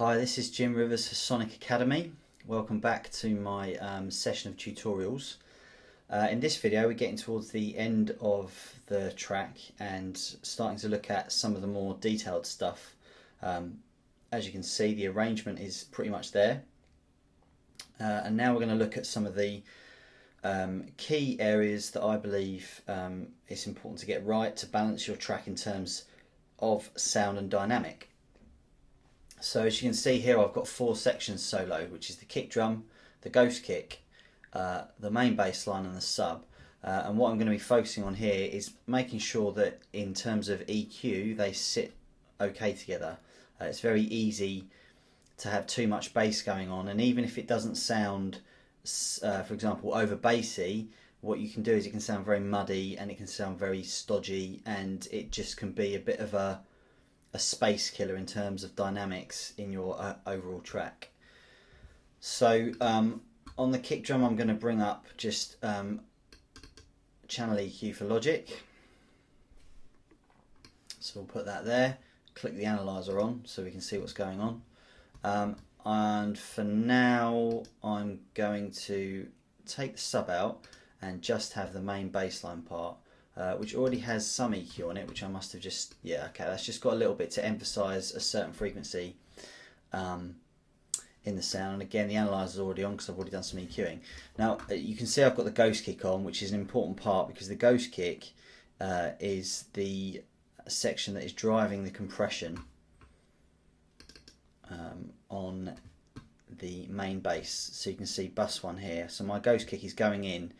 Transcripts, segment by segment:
Hi, this is Jim Rivers for Sonic Academy. Welcome back to my session of tutorials. In this video we're getting towards the end of the track and starting to look at some of the more detailed stuff. As you can see, the arrangement is pretty much there. And now we're going to look at some of the key areas that I believe it's important to get right to balance your track in terms of sound and dynamic. So as you can see here, I've got 4 sections solo, which is the kick drum, the ghost kick, the main bass line and the sub. And what I'm going to be focusing on here is making sure that in terms of EQ they sit okay together. It's very easy to have too much bass going on, and even if it doesn't sound, for example, over bassy, what you can do is it can sound very muddy and it can sound very stodgy, and it just can be a bit of a space killer in terms of dynamics in your overall track. So on the kick drum I'm going to bring up just channel EQ for Logic. So we'll put that there, click the analyzer on so we can see what's going on. And for now I'm going to take the sub out and just have the main bassline part, which already has some EQ on it, which I must have just, that's just got a little bit to emphasize a certain frequency in the sound. And again, the analyzer is already on because I've already done some EQing. Now you can see I've got the ghost kick on, which is an important part because the ghost kick is the section that is driving the compression on the main bass. So you can see bus 1 here. So my ghost kick is going in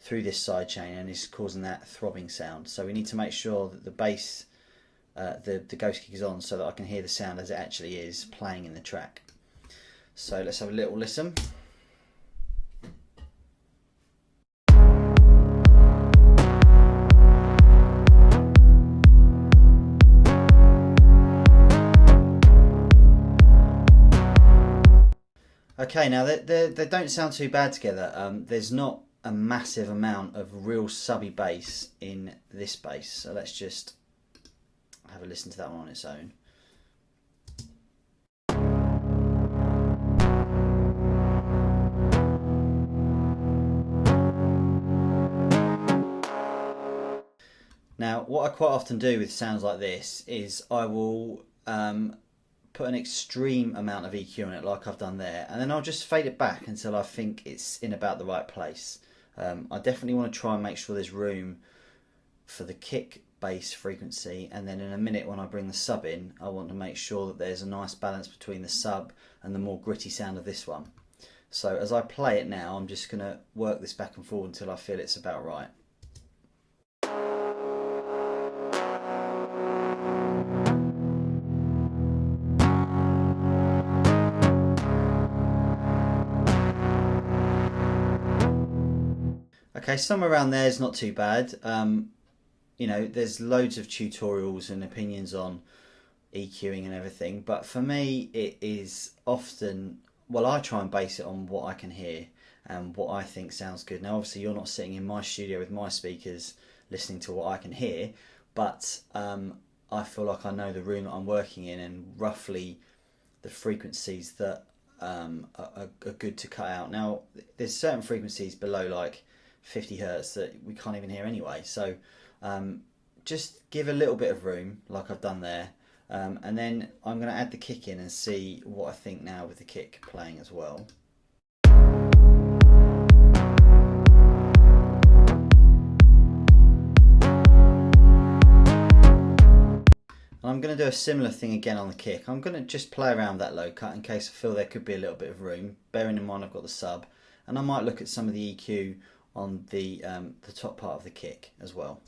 through this side chain and is causing that throbbing sound. So we need to make sure that the bass, the ghost kick is on so that I can hear the sound as it actually is playing in the track. So let's have a little listen. Okay, now they don't sound too bad together. There's not a massive amount of real subby bass in this bass, so let's just have a listen to that one on its own. Now what I quite often do with sounds like this is I will put an extreme amount of EQ on it like I've done there, and then I'll just fade it back until I think it's in about the right place. I definitely want to try and make sure there's room for the kick bass frequency, and then in a minute when I bring the sub in I want to make sure that there's a nice balance between the sub and the more gritty sound of this one. So as I play it now I'm just going to work this back and forward until I feel it's about right. Okay, somewhere around there is not too bad. You know, there's loads of tutorials and opinions on EQing and everything, but for me it is often, well, I try and base it on what I can hear and what I think sounds good. Now obviously you're not sitting in my studio with my speakers listening to what I can hear, but I feel like I know the room that I'm working in and roughly the frequencies that are good to cut out. Now there's certain frequencies below like 50 Hertz that we can't even hear anyway, so just give a little bit of room like I've done there, and then I'm going to add the kick in and see what I think now with the kick playing as well. And I'm going to do a similar thing again on the kick. I'm going to just play around that low cut in case I feel there could be a little bit of room, bearing in mind I've got the sub, and I might look at some of the EQ on the top part of the kick as well.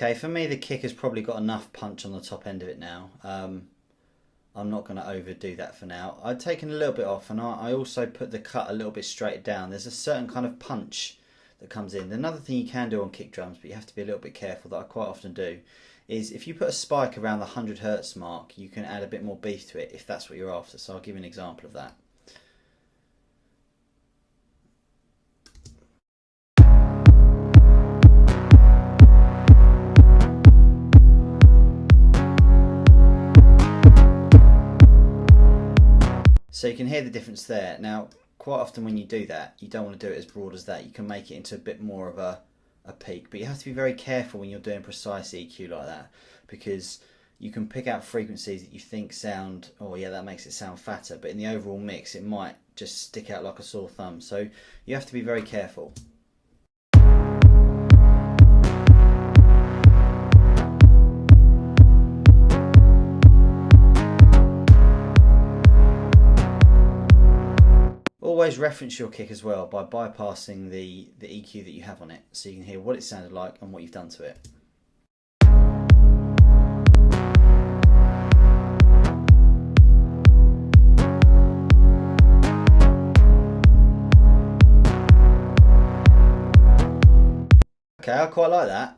Okay, for me the kick has probably got enough punch on the top end of it now. I'm not going to overdo that for now. I've taken a little bit off, and I also put the cut a little bit straight down. There's a certain kind of punch that comes in. Another thing you can do on kick drums, but you have to be a little bit careful, that I quite often do, is if you put a spike around the 100 Hertz mark, you can add a bit more beef to it if that's what you're after. So I'll give you an example of that. So you can hear the difference there. Now, quite often when you do that, you don't want to do it as broad as that. You can make it into a bit more of a peak, but you have to be very careful when you're doing precise EQ like that, because you can pick out frequencies that you think sound, oh yeah, that makes it sound fatter, but in the overall mix it might just stick out like a sore thumb. So you have to be very careful. Always reference your kick as well by bypassing the EQ that you have on it, so you can hear what it sounded like and what you've done to it. Okay, I quite like that.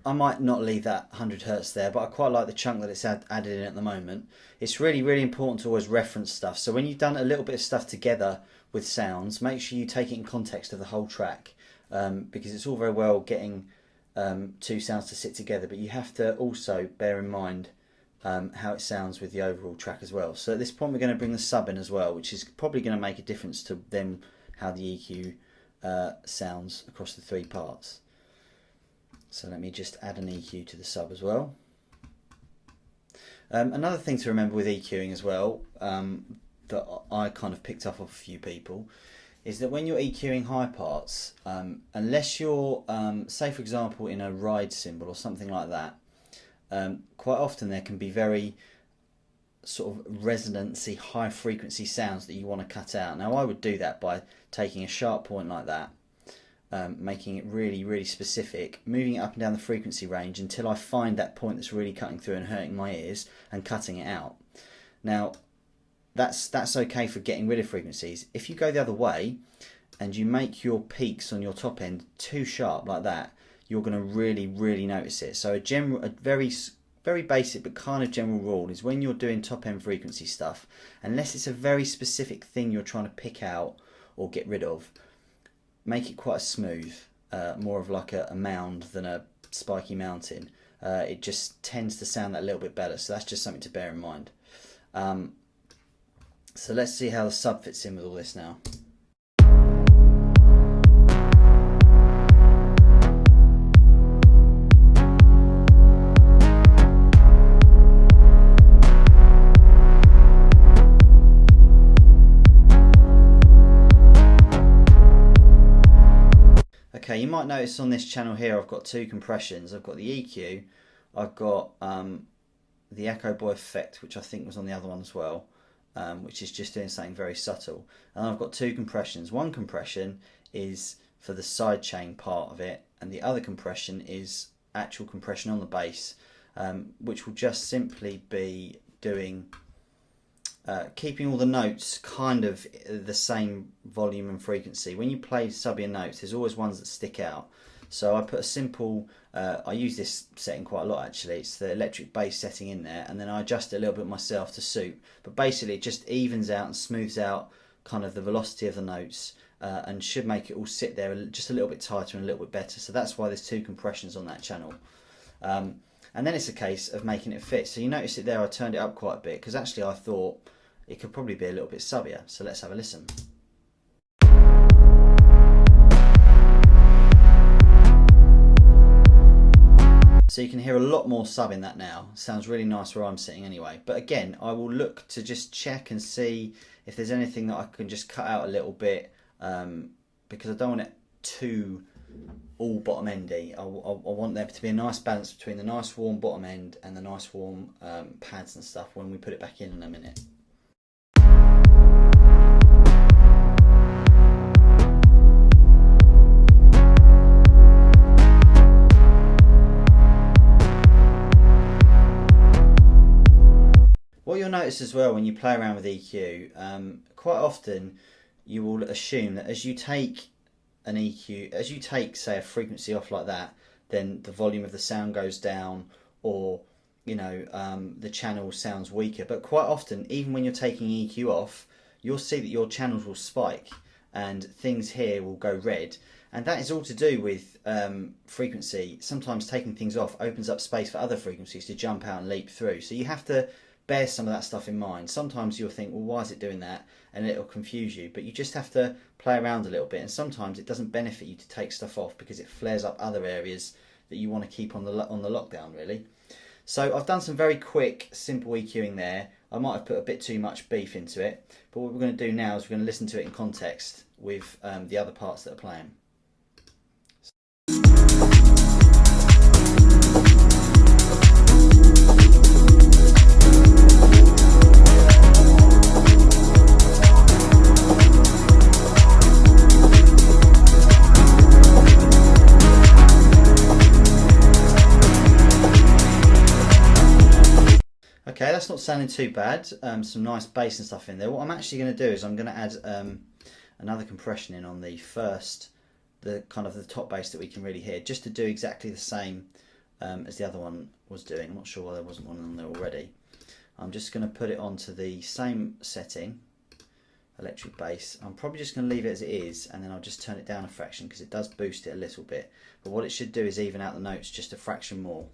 I might not leave that 100 Hertz there, but I quite like the chunk that it's added in at the moment. It's really, really important to always reference stuff. So when you've done a little bit of stuff together with sounds, make sure you take it in context of the whole track, because it's all very well getting two sounds to sit together, but you have to also bear in mind how it sounds with the overall track as well. So at this point we're going to bring the sub in as well, which is probably going to make a difference to then how the EQ sounds across the three parts. So let me just add an EQ to the sub as well. Another thing to remember with EQing as well, that I kind of picked up off a few people, is that when you're EQing high parts, unless you're, say for example, in a ride cymbal or something like that, quite often there can be very sort of resonancy, high frequency sounds that you want to cut out. Now I would do that by taking a sharp point like that, making it really, really specific, moving it up and down the frequency range until I find that point that's really cutting through and hurting my ears, and cutting it out. Now that's okay for getting rid of frequencies. If you go the other way and you make your peaks on your top end too sharp like that, you're going to really, really notice it. So a very basic but kind of general rule is when you're doing top end frequency stuff, unless it's a very specific thing you're trying to pick out or get rid of, make it quite smooth, more of like a mound than a spiky mountain. It just tends to sound that little bit better, so that's just something to bear in mind. So let's see how the sub fits in with all this now. Okay, you might notice on this channel here I've got two compressions. I've got the EQ, I've got the Echo Boy effect, which I think was on the other one as well, which is just doing something very subtle. And I've got two compressions. One compression is for the sidechain part of it, and the other compression is actual compression on the bass, which will just simply be doing keeping all the notes kind of the same volume and frequency. When you play subbier notes, there's always ones that stick out. So I put a simple, I use this setting quite a lot actually, it's the electric bass setting in there, and then I adjust it a little bit myself to suit. But basically it just evens out and smooths out kind of the velocity of the notes, and should make it all sit there just a little bit tighter and a little bit better. So that's why there's two compressions on that channel. And then it's a case of making it fit. So you notice it there, I turned it up quite a bit, because actually I thought it could probably be a little bit subbier. So let's have a listen. So you can hear a lot more sub in that now. Sounds really nice where I'm sitting anyway. But again, I will look to just check and see if there's anything that I can just cut out a little bit, because I don't want it too all bottom endy. I want there to be a nice balance between the nice warm bottom end and the nice warm pads and stuff when we put it back in a minute. What you'll notice as well when you play around with EQ, quite often you will assume that as you take an EQ, as you take, say, a frequency off like that, then the volume of the sound goes down, or the channel sounds weaker. But quite often, even when you're taking EQ off, you'll see that your channels will spike and things here will go red, and that is all to do with frequency. Sometimes taking things off opens up space for other frequencies to jump out and leap through, so you have to bear some of that stuff in mind. Sometimes you'll think, well, why is it doing that, and it'll confuse you, but you just have to play around a little bit. And sometimes it doesn't benefit you to take stuff off because it flares up other areas that you want to keep on the lockdown, really. So I've done some very quick, simple EQing there. I might have put a bit too much beef into it, but what we're going to do now is we're going to listen to it in context with the other parts that are playing. Okay, that's not sounding too bad. Some nice bass and stuff in there. What I'm actually going to do is I'm going to add another compression in on the kind of the top bass that we can really hear, just to do exactly the same as the other one was doing. I'm not sure why there wasn't one on there already. I'm just going to put it onto the same setting, electric bass. I'm probably just going to leave it as it is, and then I'll just turn it down a fraction because it does boost it a little bit. But what it should do is even out the notes just a fraction more.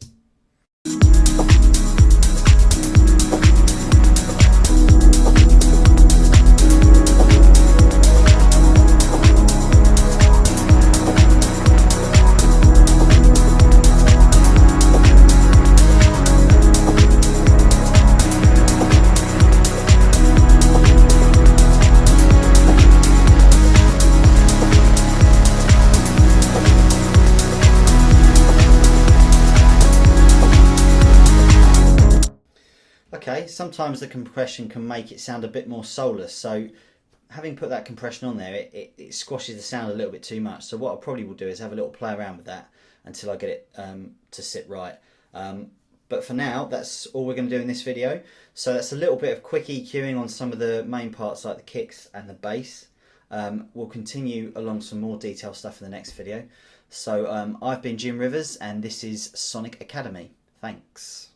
Okay, sometimes the compression can make it sound a bit more soulless, so having put that compression on there, it squashes the sound a little bit too much. So what I probably will do is have a little play around with that until I get it to sit right. But for now, that's all we're going to do in this video. So that's a little bit of quick EQing on some of the main parts like the kicks and the bass. We'll continue along some more detailed stuff in the next video. So I've been Jim Rivers and this is Sonic Academy. Thanks.